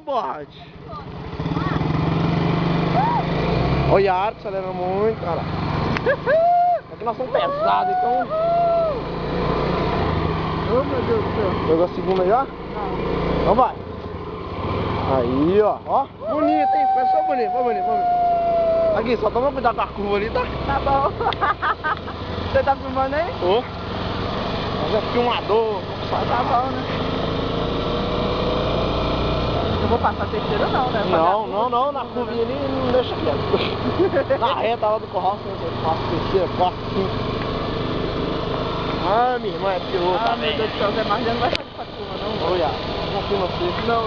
longboard. Olha a arte, acelera muito, cara. É que nós somos pesados, então... Oh, meu Deus do céu. Pegou a segunda já? Não. Então vai. Aí, ó. Ó, bonito, hein? Foi bonito, foi bonito, foi bonito. Aqui, só toma cuidado com a curva ali, tá? Tá bom. Você tá filmando aí? Ô. Mas é filmador. Tá bom, né? Eu vou passar a terceira não, né? Não, na curvinha ali não deixa quieto. Na reta lá do curral, você passa terceira, quarta, quinta. Ah, minha irmã é piloto. Ah, meu Deus do céu, o Zé Marcos não vai fazer essa curva não. Olha, confio em você.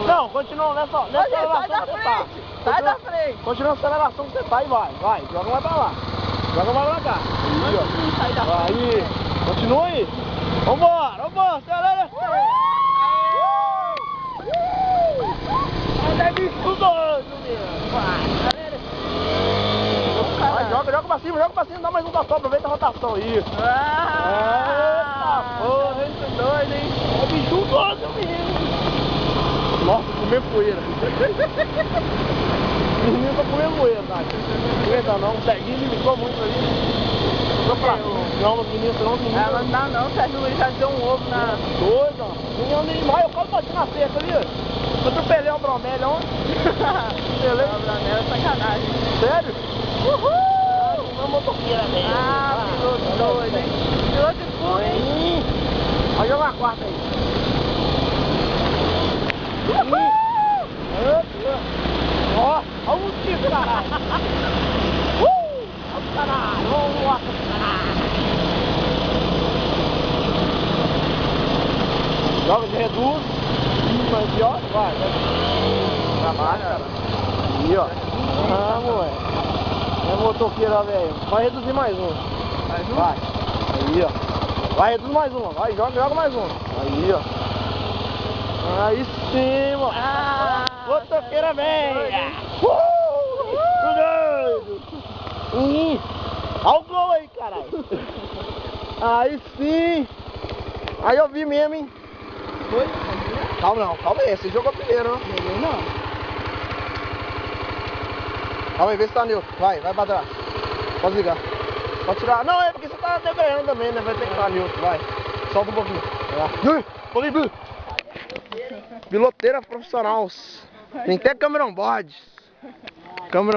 Não, continua nessa sai da aceleração que você tá. frente! Sai da frente! Continua a aceleração que você tá e vai. Joga mais pra lá. Joga mais pra cá. Aí, ó. Sai da frente. Aí, continua aí. Vambora, acelera. Anda bicho doido, meu. Vai, joga pra cima, dá mais um tapão, aproveita a rotação aí. Eita, porra, esse doido, hein? É bicho doido mesmo. Nossa, comer poeira. Os meninos estão comendo poeira, tá? Não aguenta não, o Serginho limitou muito ali. Tô pra não, os meninos não. Mas não, o Sérgio Luiz já deu um ovo na... Doido, ó. O menino anda demais, eu quase bati na cerca ali, ó. Eu atropelei o bromélia ontem. Atropelei. O bromélia é sacanagem. Sério? Uhul! Uma motoqueira mesmo. Piloto doido, hein? Piloto de fuga, hein? Vai jogar a quarta aí. Ó, olha o tipo, caralho. Olha o caralho. Nossa, caralho. Joga de reduz. Mas aqui, ó. Vai. Pra baixo, cara. Aí, ó. Ah, moleque. É motoqueira, velho. Vai reduzir mais um. Mais um? Vai. Aí, ó. Vai, reduz mais um. Vai, joga mais um. Aí, ó. Aí sim, mano. Motoqueira, velho. Doido. Olha o gol aí, caralho. Aí sim. Aí eu vi mesmo, hein. Foi? Calma aí. Você jogou primeiro, não? Joguei não. Calma aí, vê se tá neutro. Vai pra trás. Pode ligar. Pode tirar. Não, é porque você tá debreando também, né? Vai ter que estar neutro, vai. Solta um pouquinho. Vai lá. Piloteira profissional. Tem até câmera on board. Câmera